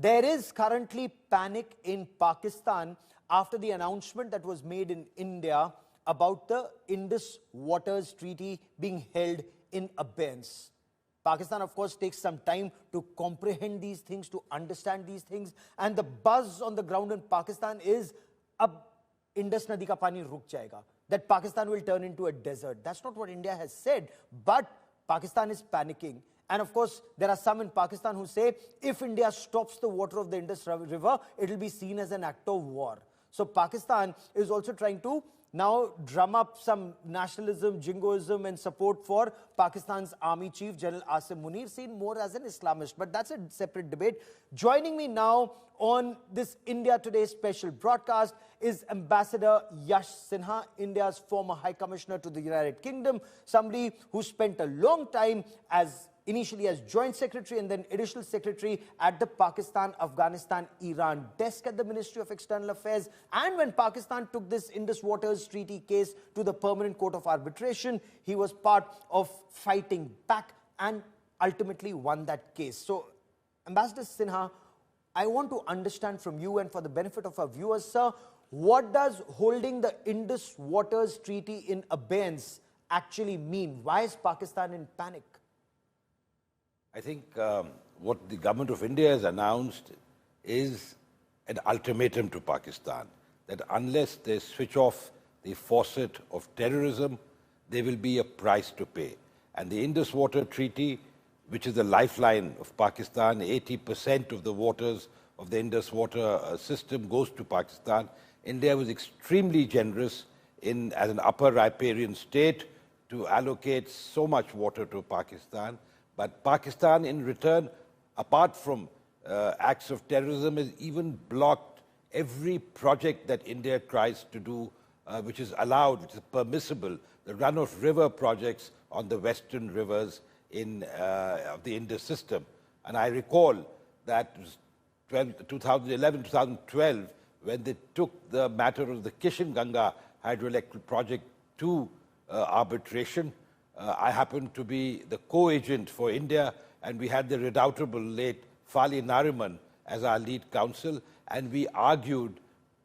There is currently panic in Pakistan after the announcement that was made in India about the Indus Waters Treaty being held in abeyance. Pakistan, of course, takes some time to comprehend these things, to understand these things. And the buzz on the ground in Pakistan is, ab Indus Nadi ka pani ruk jayega, that Pakistan will turn into a desert. That's not what India has said, but Pakistan is panicking. And of course, there are some in Pakistan who say, if India stops the water of the Indus River, it will be seen as an act of war. So Pakistan is also trying to now drum up some nationalism, jingoism and support for Pakistan's Army Chief General Asim Munir, seen more as an Islamist. But that's a separate debate. Joining me now on this India Today special broadcast is Ambassador Yash Sinha, India's former High Commissioner to the United Kingdom, somebody who spent a long time initially as Joint Secretary and then Additional Secretary at the Pakistan, Afghanistan, Iran desk at the Ministry of External Affairs. And when Pakistan took this Indus Waters Treaty case to the Permanent Court of Arbitration, he was part of fighting back and ultimately won that case. So, Ambassador Sinha, I want to understand from you and for the benefit of our viewers, sir, what does holding the Indus Waters Treaty in abeyance actually mean? Why is Pakistan in panic? I think what the government of India has announced is an ultimatum to Pakistan, that unless they switch off the faucet of terrorism, there will be a price to pay. And the Indus Water Treaty, which is the lifeline of Pakistan, 80% of the waters of the Indus water system goes to Pakistan. India was extremely generous as an upper riparian state to allocate so much water to Pakistan. But Pakistan, in return, apart from acts of terrorism, has even blocked every project that India tries to do, which is allowed, which is permissible, the run-of-river projects on the western rivers of the Indus system. And I recall that 2011, 2012, when they took the matter of the Kishan-Ganga hydroelectric project to arbitration, I happened to be the co-agent for India, and we had the redoubtable late Fali Nariman as our lead counsel, and we argued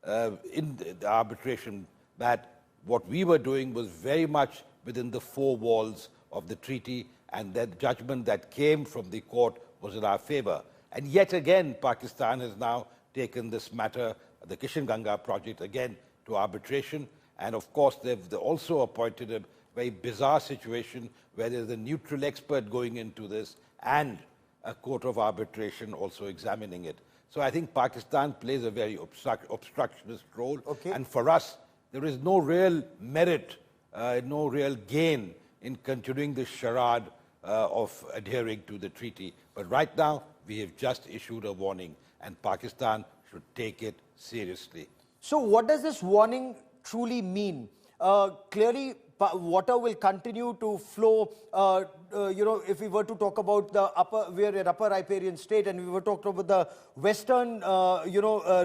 in the arbitration that what we were doing was very much within the four walls of the treaty, and that judgment that came from the court was in our favor. And yet again, Pakistan has now taken this matter, the Kishan-Ganga project, again to arbitration, and of course they've also appointed a very bizarre situation where there's a neutral expert going into this and a court of arbitration also examining it. So I think Pakistan plays a very obstructionist role. Okay. And for us, there is no real merit, no real gain in continuing this charade of adhering to the treaty. But right now, we have just issued a warning, and Pakistan should take it seriously. So what does this warning truly mean? Clearly, water will continue to flow. If we were to talk about we are an upper riparian state, and we were talking about the western,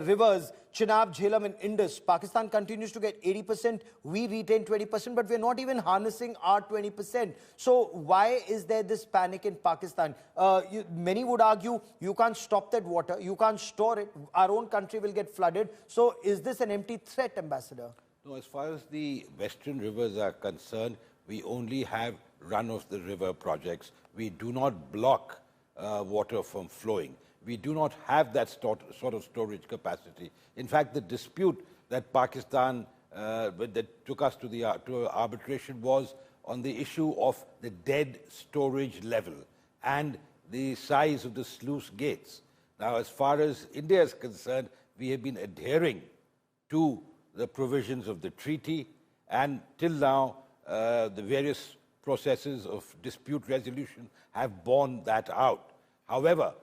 rivers, Chenab, Jhelum, and Indus. Pakistan continues to get 80%. We retain 20%, but we're not even harnessing our 20%. So why is there this panic in Pakistan? Many would argue you can't stop that water, you can't store it. Our own country will get flooded. So is this an empty threat, Ambassador? No, as far as the western rivers are concerned, we only have run-of-the-river projects. We do not block water from flowing. We do not have that sort of storage capacity. In fact, the dispute that Pakistan, that took us to arbitration was on the issue of the dead storage level and the size of the sluice gates. Now, as far as India is concerned, we have been adhering to the provisions of the treaty, and till now, the various processes of dispute resolution have borne that out. However,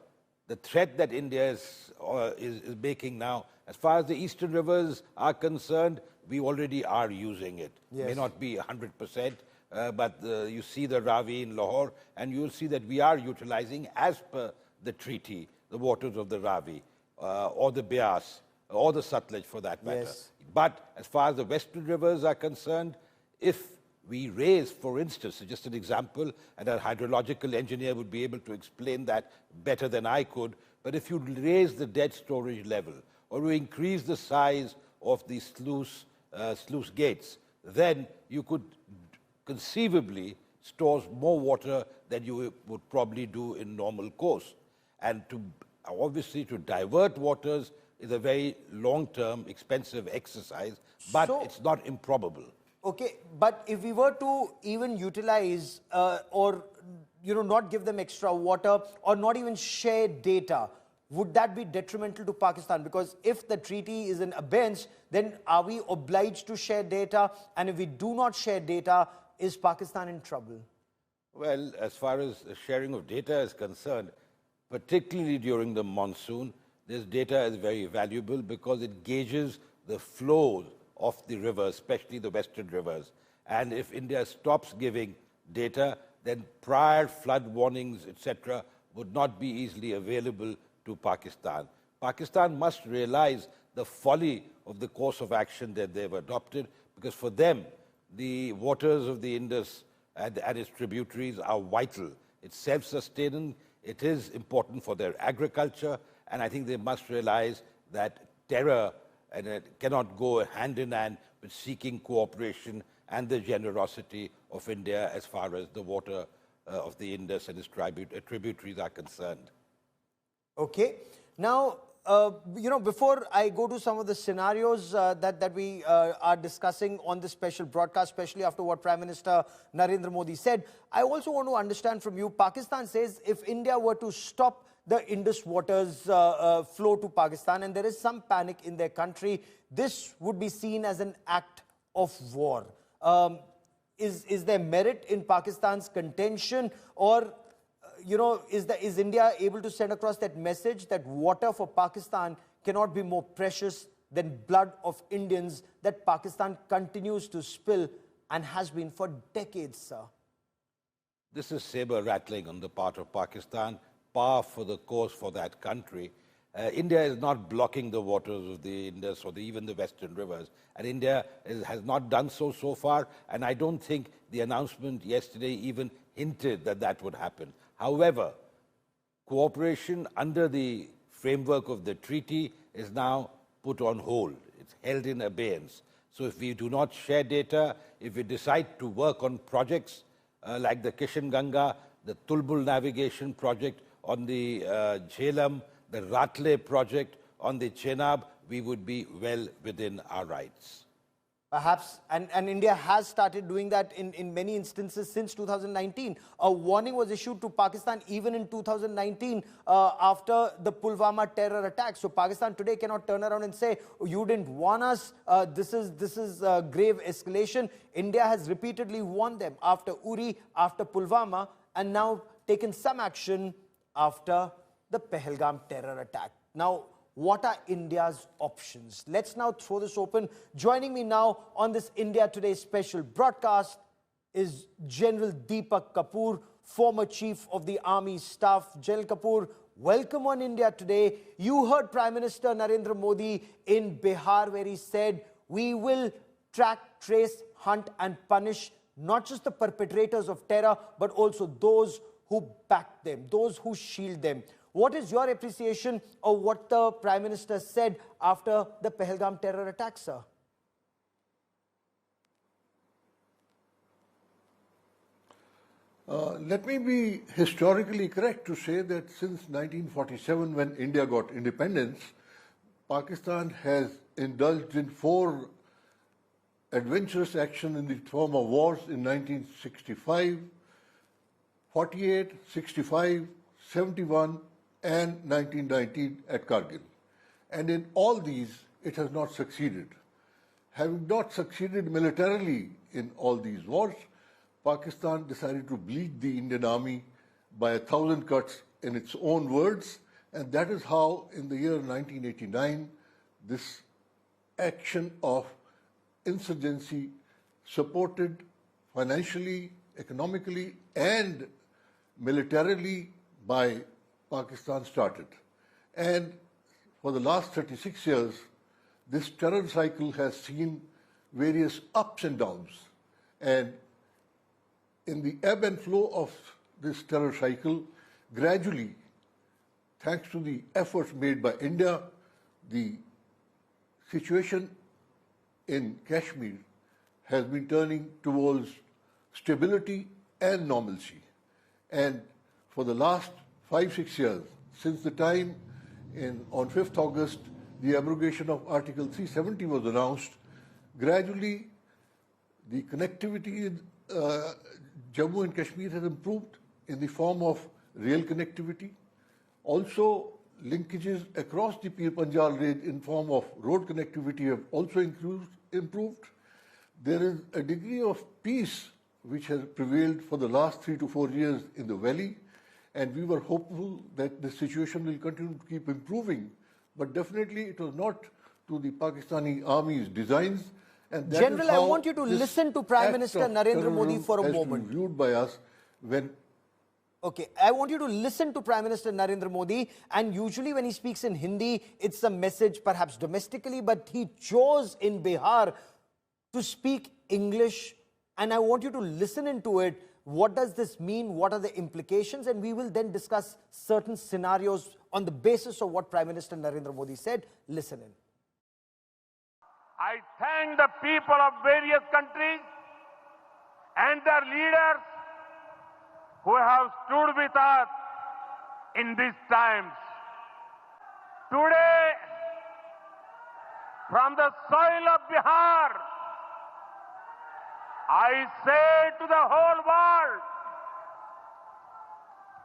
the threat that India is making now, as far as the eastern rivers are concerned, we already are using it. Yes. May not be 100%, but you see the Ravi in Lahore, and you'll see that we are utilizing, as per the treaty, the waters of the Ravi, or the Beas, or the Satluj for that matter. Yes. But as far as the western rivers are concerned, if we raise, for instance, just an example, and a hydrological engineer would be able to explain that better than I could, But if you raise the debt storage level or you increase the size of the sluice gates, then you could conceivably store more water than you would probably do in normal course. And obviously to divert waters is a very long-term, expensive exercise, but it's not improbable. Okay, but if we were to even utilize or not give them extra water or not even share data, would that be detrimental to Pakistan? Because if the treaty is in abeyance, then are we obliged to share data? And if we do not share data, is Pakistan in trouble? Well, as far as the sharing of data is concerned, particularly during the monsoon, this data is very valuable because it gauges the flow of the rivers, especially the western rivers. And if India stops giving data, then prior flood warnings, etc., would not be easily available to Pakistan. Pakistan must realize the folly of the course of action that they've adopted, because for them, the waters of the Indus and its tributaries are vital. It's self-sustaining, it is important for their agriculture, and I think they must realize that terror cannot go hand in hand with seeking cooperation and the generosity of India as far as the water of the Indus and its tributaries are concerned. Okay. Now, before I go to some of the scenarios that we are discussing on this special broadcast, especially after what Prime Minister Narendra Modi said, I also want to understand from you, Pakistan says if India were to stop the Indus waters flow to Pakistan and there is some panic in their country, this would be seen as an act of war. Is there merit in Pakistan's contention, or is India able to send across that message that water for Pakistan cannot be more precious than blood of Indians that Pakistan continues to spill and has been for decades, sir? This is saber rattling on the part of Pakistan, par for the course for that country. India is not blocking the waters of the Indus or even the western rivers, and India has not done so far, and I don't think the announcement yesterday even hinted that that would happen. However, cooperation under the framework of the treaty is now put on hold. It's held in abeyance. So if we do not share data, if we decide to work on projects like the Kishan Ganga, the Tulbul navigation project on the Jhelum, the Ratle project on the Chenab, we would be well within our rights. Perhaps, and India has started doing that in many instances since 2019. A warning was issued to Pakistan even in 2019 after the Pulwama terror attack. So Pakistan today cannot turn around and say, oh, you didn't warn us, this is grave escalation. India has repeatedly warned them after Uri, after Pulwama, and now taken some action after the Pahalgam terror attack. Now, what are India's options? Let's now throw this open. Joining me now on this India Today special broadcast is General Deepak Kapoor, former Chief of the Army Staff. General Kapoor, welcome on India Today. You heard Prime Minister Narendra Modi in Bihar where he said, we will track, trace, hunt and punish not just the perpetrators of terror, but also those who back them, those who shield them. What is your appreciation of what the Prime Minister said after the Pahalgam terror attack, sir? Let me be historically correct to say that since 1947, when India got independence, Pakistan has indulged in 4 adventurous actions in the form of wars in 1965, 48, 65, 71, and 1919 at Kargil. And in all these, it has not succeeded. Having not succeeded militarily in all these wars, Pakistan decided to bleed the Indian army by 1,000 cuts in its own words, and that is how in the year 1989, this action of insurgency supported financially, economically, and militarily by Pakistan started. And for the last 36 years, this terror cycle has seen various ups and downs. And in the ebb and flow of this terror cycle, gradually thanks to the efforts made by India, the situation in Kashmir has been turning towards stability and normalcy. And for the last 5-6 years, since the time on 5th August, the abrogation of Article 370 was announced, gradually the connectivity in Jammu and Kashmir has improved in the form of rail connectivity. Also, linkages across the Pir Panjal range in form of road connectivity have also improved. There is a degree of peace which has prevailed for the last 3 to 4 years in the valley, and we were hopeful that the situation will continue to keep improving. But definitely it was not to the Pakistani army's designs. And that General, is how I want you to listen to Prime Minister Narendra Modi for a moment. Viewed by us when. Okay, I want you to listen to Prime Minister Narendra Modi, and usually when he speaks in Hindi, it's a message perhaps domestically, but he chose in Bihar to speak English, and I want you to listen into it. What does this mean? What are the implications? And we will then discuss certain scenarios on the basis of what Prime Minister Narendra Modi said. Listen in. I thank the people of various countries and their leaders who have stood with us in these times. Today, from the soil of Bihar, I say to the whole world,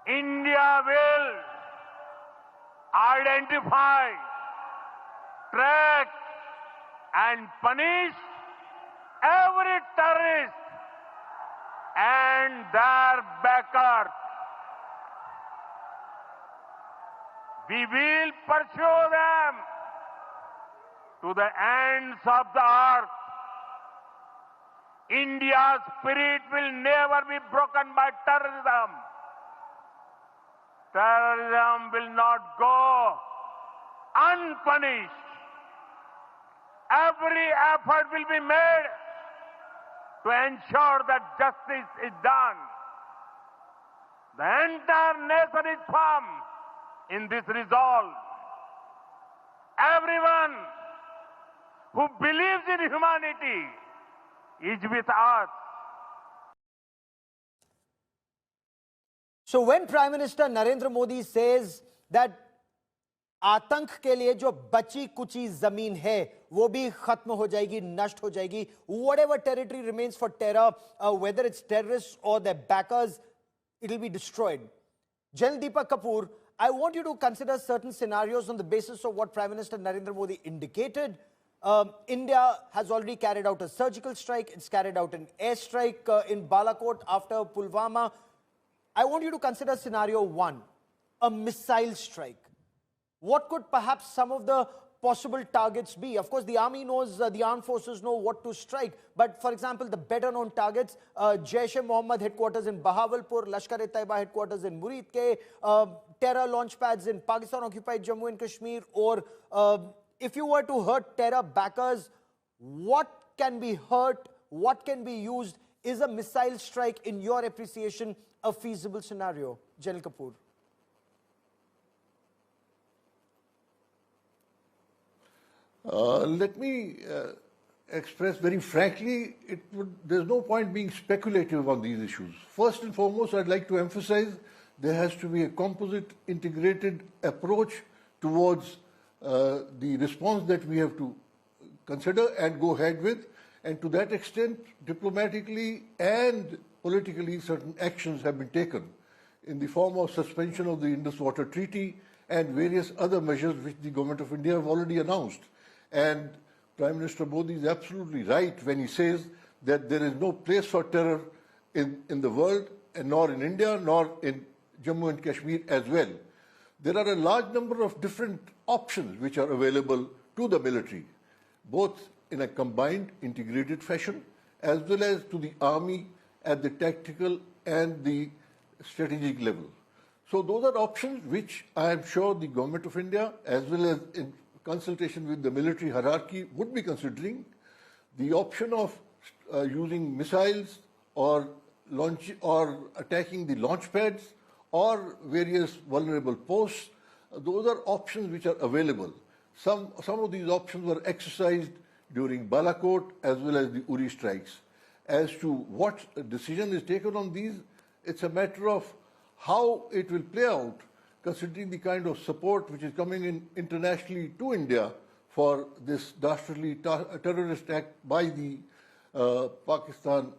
India will identify, track, and punish every terrorist and their backers. We will pursue them to the ends of the earth. India's spirit will never be broken by terrorism. Terrorism will not go unpunished. Every effort will be made to ensure that justice is done. The entire nation is firm in this resolve. Everyone who believes in humanity is with us. So when Prime Minister Narendra Modi says that आतंक के लिए जो बची कुची जमीन है वो भी खत्म हो जाएगी, नष्ट हो जाएगी, whatever territory remains for terror, whether it's terrorists or their backers, it will be destroyed. General Deepak Kapoor, I want you to consider certain scenarios on the basis of what Prime Minister Narendra Modi indicated. India has already carried out a surgical strike. It's carried out an airstrike in Balakot after Pulwama. I want you to consider scenario one, a missile strike. What could perhaps some of the possible targets be? Of course, the army knows, the armed forces know what to strike. But for example, the better known targets, Jaish-e-Mohammed headquarters in Bahawalpur, Lashkar-e-Taiba headquarters in Murid-ke, terror launch pads in Pakistan-occupied Jammu and Kashmir, or if you were to hurt terror backers, what can be hurt, what can be used? Is a missile strike, in your appreciation, a feasible scenario? General Kapoor. Let me express very frankly, there's no point being speculative on these issues. First and foremost, I'd like to emphasize there has to be a composite, integrated approach towards the response that we have to consider and go ahead with. And to that extent, diplomatically and politically, certain actions have been taken in the form of suspension of the Indus Water Treaty and various other measures which the Government of India have already announced. And Prime Minister Modi is absolutely right when he says that there is no place for terror in the world, and nor in India, nor in Jammu and Kashmir as well. There are a large number of different options which are available to the military, both in a combined, integrated fashion, as well as to the army at the tactical and the strategic level. So those are options which I am sure the Government of India, as well as in consultation with the military hierarchy, would be considering. The option of using missiles or attacking the launch pads or various vulnerable posts those are options which are available. Some of these options were exercised during Balakot as well as the Uri strikes. As to what decision is taken on these, it's a matter of how it will play out, considering the kind of support which is coming in internationally to India for this dastardly terrorist act by the Pakistan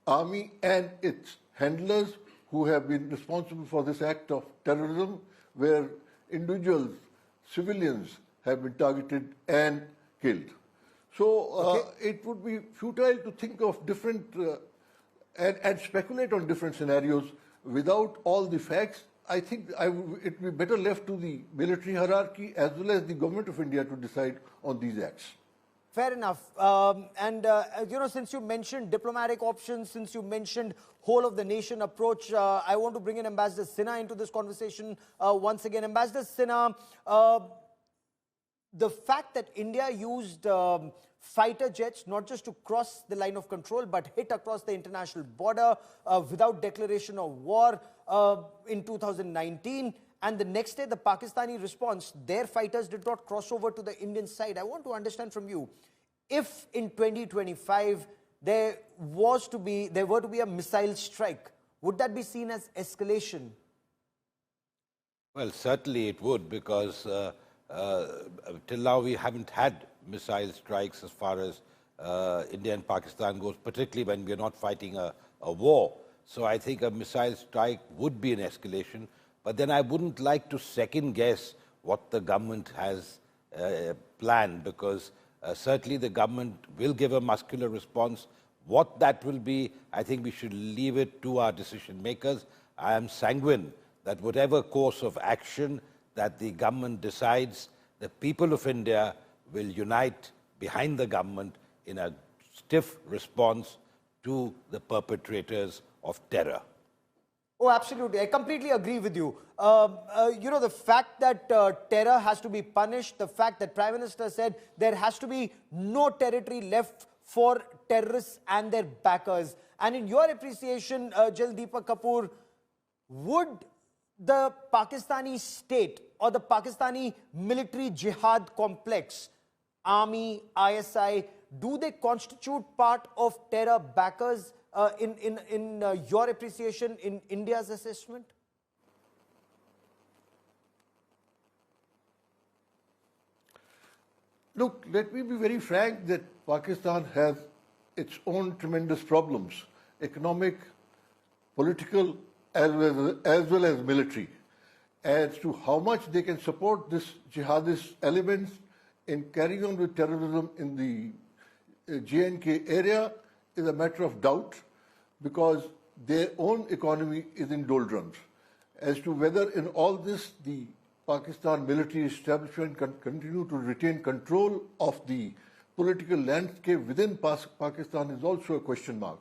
army and its handlers who have been responsible for this act of terrorism, where individuals, civilians, have been targeted and killed. So it would be futile to think of different and speculate on different scenarios without all the facts. I think it would be better left to the military hierarchy as well as the government of India to decide on these acts. Fair enough. Since you mentioned diplomatic options, since you mentioned whole of the nation approach, I want to bring in Ambassador Sinha into this conversation once again. Ambassador Sinha, the fact that India used fighter jets not just to cross the line of control but hit across the international border without declaration of war in 2019, and the next day the Pakistani response, their fighters did not cross over to the Indian side. I want to understand from you, if in 2025 there were to be a missile strike, would that be seen as escalation? Well, certainly it would, because till now we haven't had missile strikes as far as India and Pakistan goes, particularly when we are not fighting a war. So I think a missile strike would be an escalation. But then I wouldn't like to second guess what the government has planned, because certainly the government will give a muscular response. What that will be, I think we should leave it to our decision makers. I am sanguine that whatever course of action that the government decides, the people of India will unite behind the government in a stiff response to the perpetrators of terror. Oh, absolutely. I completely agree with you. The fact that terror has to be punished, the fact that Prime Minister said there has to be no territory left for terrorists and their backers. And in your appreciation, Jal Deepak Kapoor, would the Pakistani state or the Pakistani military jihad complex, army, ISI, do they constitute part of terror backers in your appreciation, in India's assessment? Look, let me be very frank that Pakistan has its own tremendous problems, economic, political, as well as military. As to how much they can support this jihadist elements in carrying on with terrorism in the J&K area is a matter of doubt, because their own economy is in doldrums. As to whether in all this the Pakistan military establishment can continue to retain control of the political landscape within Pakistan is also a question mark.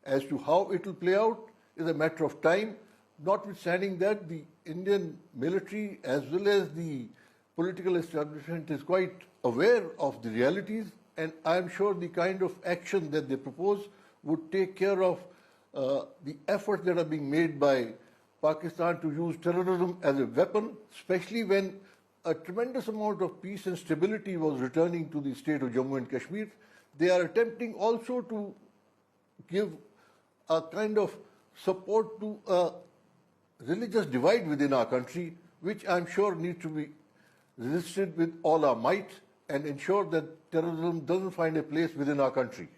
As to how it will play out is a matter of time, notwithstanding that the Indian military as well as the political establishment is quite aware of the realities, and I am sure the kind of action that they propose would take care of the efforts that are being made by Pakistan to use terrorism as a weapon, especially when a tremendous amount of peace and stability was returning to the state of Jammu and Kashmir. They are attempting also to give a kind of support to a religious divide within our country, which I'm sure needs to be resisted with all our might and ensure that terrorism doesn't find a place within our country.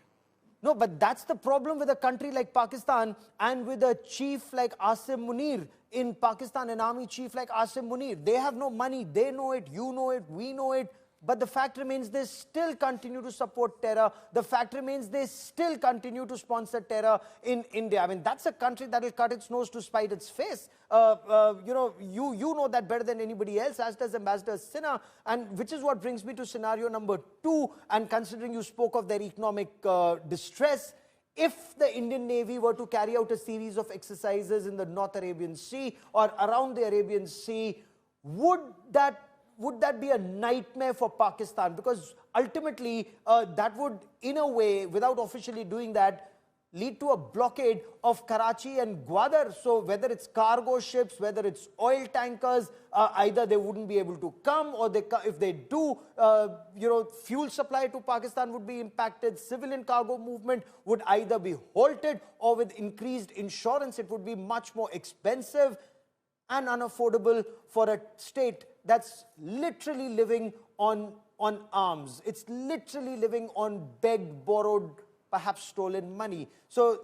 No, but that's the problem with a country like Pakistan and with a chief like Asim Munir in Pakistan, an army chief like Asim Munir. They have no money, they know it, you know it, we know it. But the fact remains they still continue to support terror. The fact remains they still continue to sponsor terror in India. I mean, that's a country that will cut its nose to spite its face. You know that better than anybody else, as does Ambassador Sinha. And which is what brings me to scenario number 2. And considering you spoke of their economic distress, if the Indian Navy were to carry out a series of exercises in the North Arabian Sea or around the Arabian Sea, would that be a nightmare for Pakistan? Because ultimately, that would, in a way, without officially doing that, lead to a blockade of Karachi and Gwadar. So whether it's cargo ships, whether it's oil tankers, either they wouldn't be able to come, or if they do, fuel supply to Pakistan would be impacted. Civilian cargo movement would either be halted, or with increased insurance, it would be much more expensive and unaffordable for a state that's literally living on arms. It's literally living on begged, borrowed, perhaps stolen money. So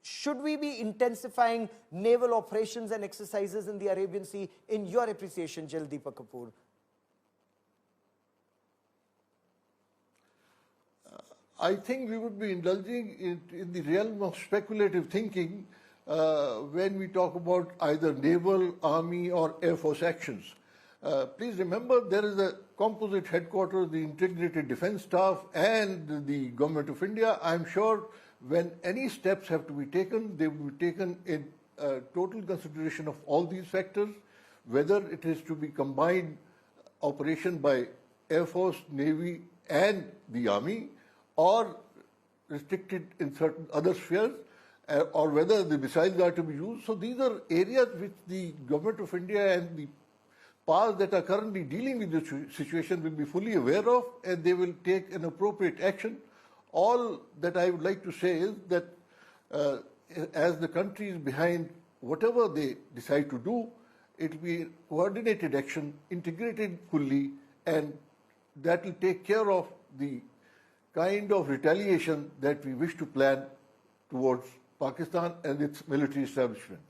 should we be intensifying naval operations and exercises in the Arabian Sea, in your appreciation, General Deepak Kapoor? I think we would be indulging in the realm of speculative thinking when we talk about either naval, army, or air force actions. Please remember, there is a composite headquarters, the Integrated Defence Staff, and the Government of India. I'm sure when any steps have to be taken, they will be taken in total consideration of all these factors, whether it is to be combined operation by Air Force, Navy, and the Army, or restricted in certain other spheres, or whether the missiles are to be used. So these are areas which the Government of India and the powers that are currently dealing with this situation will be fully aware of, and they will take an appropriate action. All that I would like to say is that as the country is behind whatever they decide to do, it will be coordinated action, integrated fully, and that will take care of the kind of retaliation that we wish to plan towards Pakistan and its military establishment.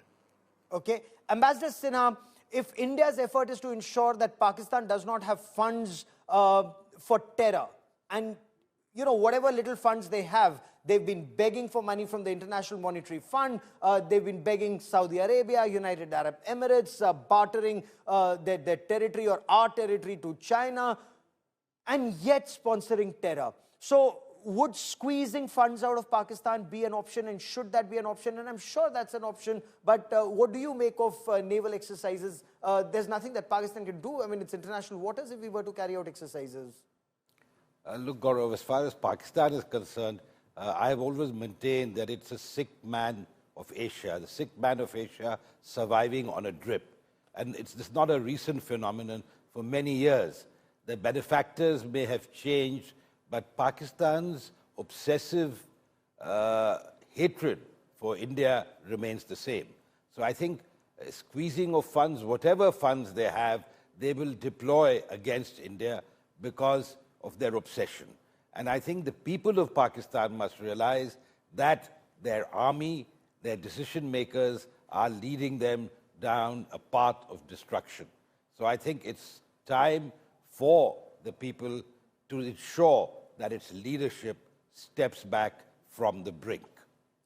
Okay. Ambassador Sinha, if India's effort is to ensure that Pakistan does not have funds for terror, and whatever little funds they have, they've been begging for money from the International Monetary Fund, they've been begging Saudi Arabia, United Arab Emirates, bartering their territory or our territory to China, and yet sponsoring terror. So would squeezing funds out of Pakistan be an option, and should that be an option? And I'm sure that's an option, but what do you make of naval exercises? There's nothing that Pakistan can do. I mean, it's international waters if we were to carry out exercises. Look, Gaurav, as far as Pakistan is concerned, I have always maintained that it's a sick man of Asia, the sick man of Asia surviving on a drip. And it's not a recent phenomenon. For many years, the benefactors may have changed, but Pakistan's obsessive hatred for India remains the same. So I think squeezing of funds, whatever funds they have, they will deploy against India because of their obsession. And I think the people of Pakistan must realize that their army, their decision makers are leading them down a path of destruction. So I think it's time for the people to ensure that its leadership steps back from the brink.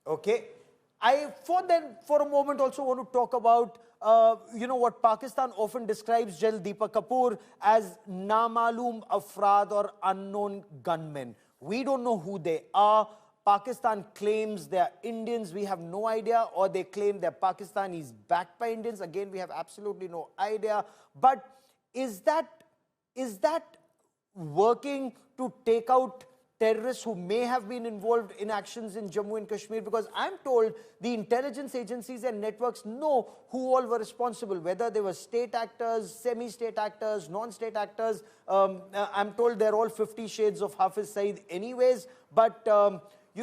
Okay. I, for a moment, also want to talk about, what Pakistan often describes, General Deepak Kapoor, as namaloom afraad or unknown gunmen. We don't know who they are. Pakistan claims they're Indians. We have no idea. Or they claim they're Pakistanis backed by Indians. Again, we have absolutely no idea. But is that working to take out terrorists who may have been involved in actions in Jammu and Kashmir? Because I'm told the intelligence agencies and networks know who all were responsible, whether they were state actors, semi-state actors, non-state actors. I'm told they're all 50 shades of Hafiz Saeed anyways. But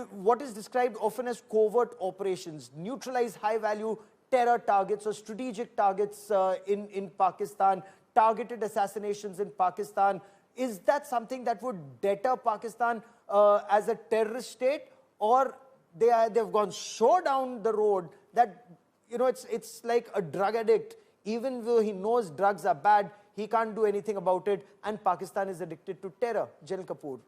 what is described often as covert operations, neutralize high-value terror targets or strategic targets in Pakistan, targeted assassinations in Pakistan. Is that something that would deter Pakistan as a terrorist state, or they've gone so down the road that it's like a drug addict? Even though he knows drugs are bad, he can't do anything about it, and Pakistan is addicted to terror. General Kapoor.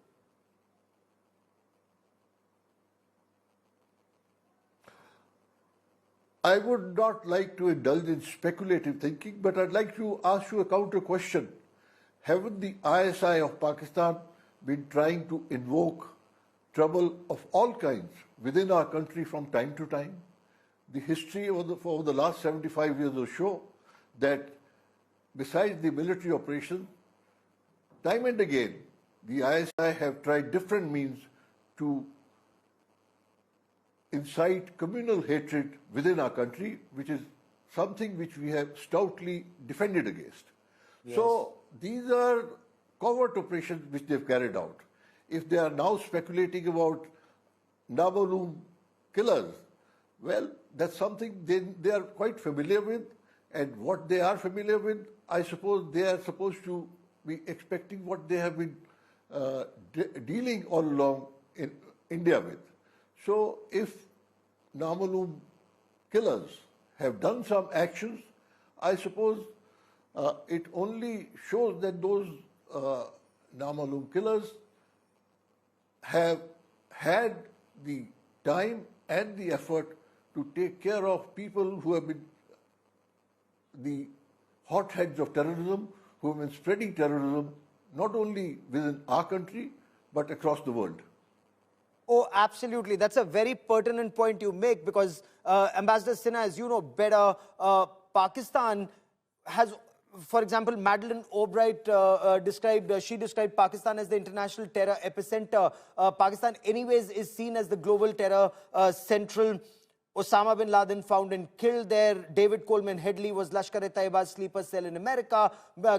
I would not like to indulge in speculative thinking, but I'd like to ask you a counter question. Haven't the ISI of Pakistan been trying to invoke trouble of all kinds within our country from time to time? The history over the last 75 years will show that besides the military operation, time and again, the ISI have tried different means to incite communal hatred within our country, which is something which we have stoutly defended against. Yes. So these are covert operations which they've carried out. If they are now speculating about Namalum killers, well, that's something they are quite familiar with, and what they are familiar with, I suppose they are supposed to be expecting what they have been dealing all along in India with. So if Namalum killers have done some actions, I suppose it only shows that those Namalum killers have had the time and the effort to take care of people who have been the hotheads of terrorism, who have been spreading terrorism not only within our country, but across the world. Oh, absolutely. That's a very pertinent point you make because, Ambassador Sinha, as you know better, Pakistan has, for example, Madeleine Albright described Pakistan as the international terror epicenter. Pakistan anyways is seen as the global terror central. Osama bin Laden found and killed there. David Coleman Headley was Lashkar-e-Taiba's sleeper cell in America.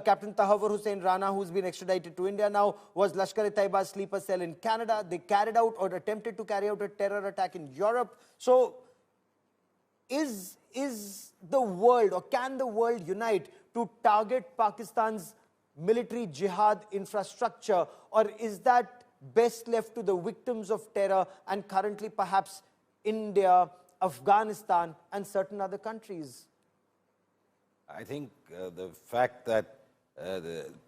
Captain Tahawwur Hussain Rana, who's been extradited to India now, was Lashkar-e-Taiba's sleeper cell in Canada. They carried out or attempted to carry out a terror attack in Europe. So is the world or can the world unite to target Pakistan's military jihad infrastructure, or is that best left to the victims of terror and currently perhaps India, Afghanistan and certain other countries? I think the fact that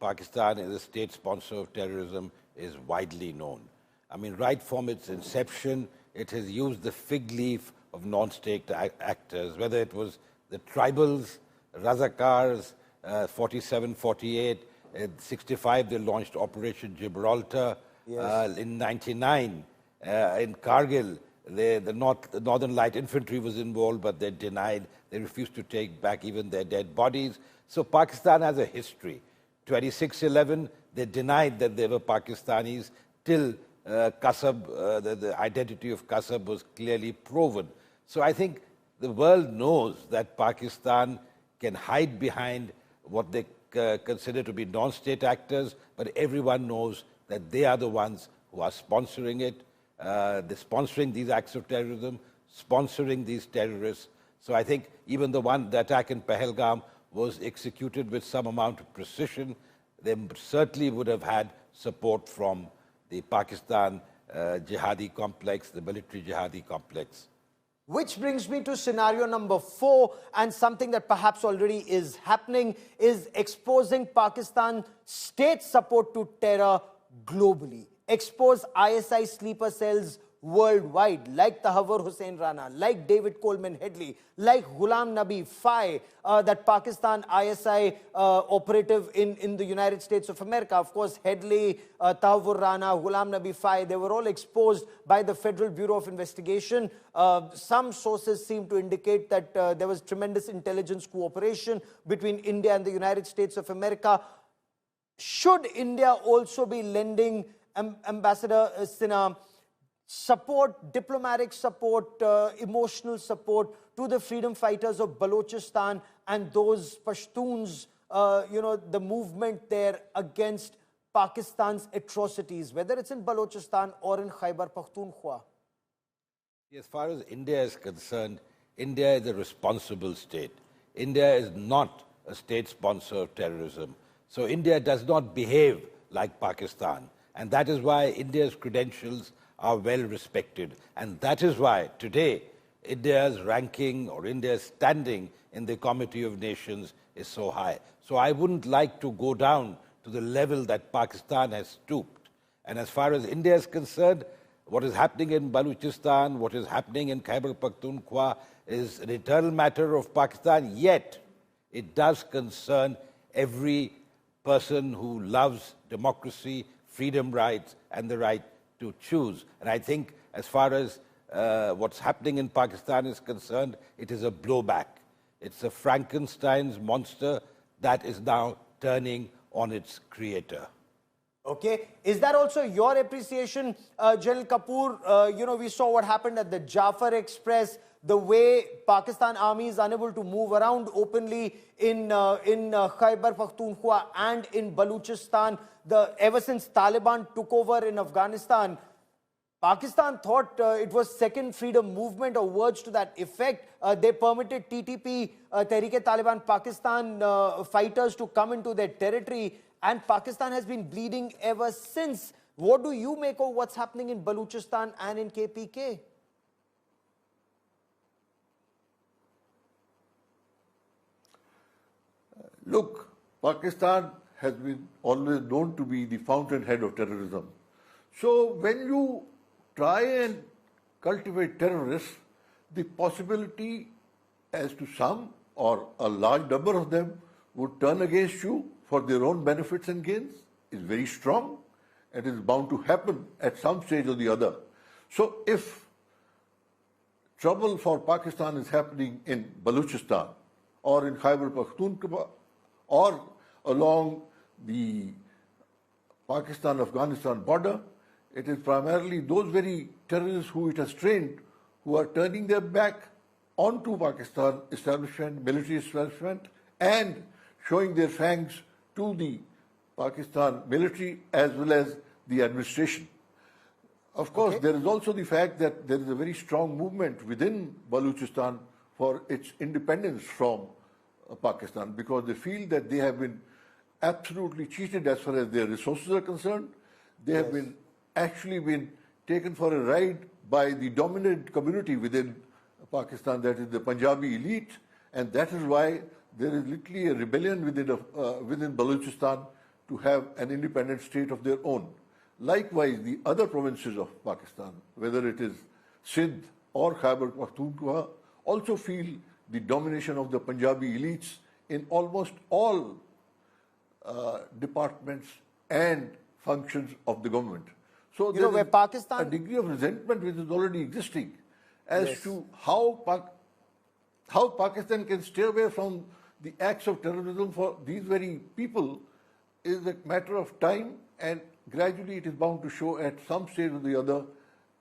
Pakistan is a state sponsor of terrorism is widely known. I mean, right from its inception, it has used the fig leaf of non-state actors, whether it was the tribals, Razakars, 47, 48, 65 they launched Operation Gibraltar. Yes. In 99, in Kargil, the Northern Light Infantry was involved, but they denied. They refused to take back even their dead bodies. So Pakistan has a history. 26/11, they denied that they were Pakistanis till Qasab, the identity of Qasab was clearly proven. So I think the world knows that Pakistan can hide behind what they consider to be non-state actors, but everyone knows that they are the ones who are sponsoring it. They're sponsoring these acts of terrorism, sponsoring these terrorists. So I think even the attack in Pahalgam was executed with some amount of precision. They certainly would have had support from the Pakistan jihadi complex, the military jihadi complex. Which brings me to scenario number 4, and something that perhaps already is happening is exposing Pakistan's state support to terror globally. Expose ISI sleeper cells worldwide, like Tahawwur Hussain Rana, like David Coleman Headley, like Ghulam Nabi Fai, that Pakistan ISI operative in the United States of America. Of course, Headley, Tahawwur Rana, Ghulam Nabi Fai, they were all exposed by the Federal Bureau of Investigation. Some sources seem to indicate that there was tremendous intelligence cooperation between India and the United States of America. Should India also be lending, Ambassador Sinha, support, diplomatic support, emotional support to the freedom fighters of Balochistan and those Pashtuns, the movement there against Pakistan's atrocities, whether it's in Balochistan or in Khyber Pakhtunkhwa? As far as India is concerned, India is a responsible state. India is not a state sponsor of terrorism. So India does not behave like Pakistan. And that is why India's credentials are well respected. And that is why today India's ranking or India's standing in the Committee of Nations is so high. So I wouldn't like to go down to the level that Pakistan has stooped. And as far as India is concerned, what is happening in Balochistan, what is happening in Khyber Pakhtunkhwa is an internal matter of Pakistan, yet it does concern every person who loves democracy, freedom rights, and the right to choose. And I think as far as what's happening in Pakistan is concerned, it is a blowback. It's a Frankenstein's monster that is now turning on its creator. Okay, is that also your appreciation, General Kapoor? We saw what happened at the Jafar Express, the way Pakistan Army is unable to move around openly in Khyber Pakhtunkhwa and in Balochistan. Ever since Taliban took over in Afghanistan, Pakistan thought it was second freedom movement or words to that effect. They permitted TTP, Tehreek-e-Taliban Pakistan fighters to come into their territory, and Pakistan has been bleeding ever since. What do you make of what's happening in Balochistan and in KPK? Look, Pakistan has been always known to be the fountainhead of terrorism. So when you try and cultivate terrorists, the possibility as to some or a large number of them would turn against you for their own benefits and gains is very strong, and is bound to happen at some stage or the other. So if trouble for Pakistan is happening in Balochistan or in Khyber Pakhtunkhwa or along the Pakistan-Afghanistan border, it is primarily those very terrorists who it has trained who are turning their back onto Pakistan establishment, military establishment, and showing their fangs to the Pakistan military as well as the administration. Of course, there is also the fact that there is a very strong movement within Balochistan for its independence from Pakistan, because they feel that they have been absolutely cheated as far as their resources are concerned. They have been actually been taken for a ride by the dominant community within Pakistan, that is the Punjabi elite, and that is why there is literally a rebellion within Balochistan to have an independent state of their own. Likewise, the other provinces of Pakistan, whether it is Sindh or Khyber Pakhtunkhwa, also feel the domination of the Punjabi elites in almost all departments and functions of the government. So there is a degree of resentment which is already existing as to how Pakistan can stay away from the acts of terrorism for these very people is a matter of time, and gradually it is bound to show at some stage or the other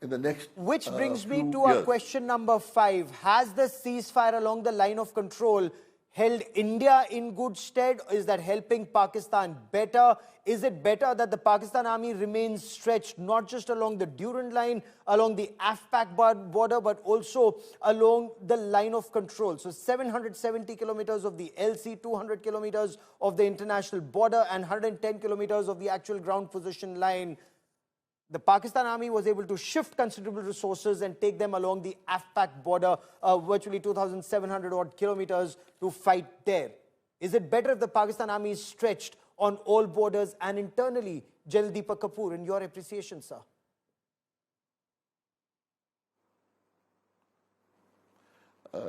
in the next Which brings me to years. our question number 5. Has the ceasefire along the line of control held India in good stead? Is that helping Pakistan better? Is it better that the Pakistan army remains stretched not just along the Durand line, along the AFPAC border, but also along the line of control? So 770 kilometers of the LC, 200 kilometers of the international border, and 110 kilometers of the actual ground position line. The Pakistan army was able to shift considerable resources and take them along the AFPAC border, virtually 2,700 odd kilometers to fight there. Is it better if the Pakistan army is stretched on all borders and internally? General Deepak Kapoor, in your appreciation, sir.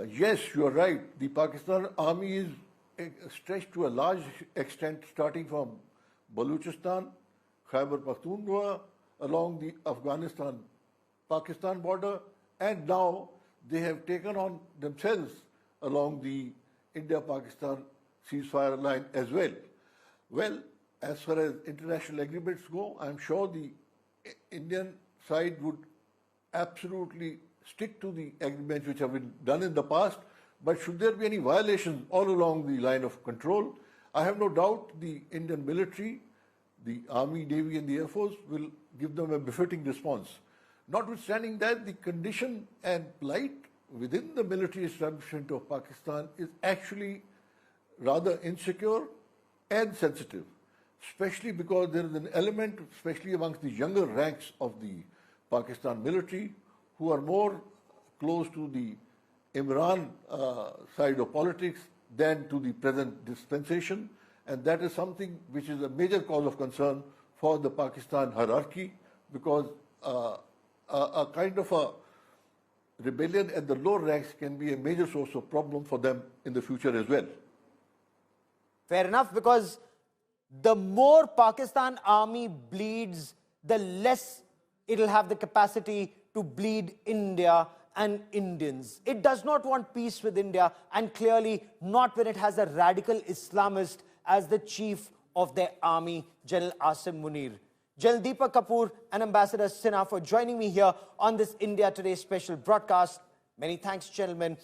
Yes, you are right. The Pakistan army is stretched to a large extent, starting from Balochistan, Khyber Pakhtunkhwa, along the Afghanistan-Pakistan border, and now they have taken on themselves along the India-Pakistan ceasefire line as well. Well, as far as international agreements go, I'm sure the Indian side would absolutely stick to the agreements which have been done in the past, but should there be any violations all along the line of control, I have no doubt the Indian military, the Army, Navy and the Air Force will give them a befitting response. Notwithstanding that, the condition and plight within the military establishment of Pakistan is actually rather insecure and sensitive, especially because there is an element, especially amongst the younger ranks of the Pakistan military, who are more close to the Imran side of politics than to the present dispensation. And that is something which is a major cause of concern for the Pakistan hierarchy, because a kind of a rebellion at the lower ranks can be a major source of problem for them in the future as well. Fair enough, because the more Pakistan army bleeds, the less it'll have the capacity to bleed India and Indians. It does not want peace with India, and clearly not when it has a radical Islamist as the chief of their army, General Asim Munir. General Deepak Kapoor and Ambassador Sinha for joining me here on this India Today special broadcast. Many thanks, gentlemen.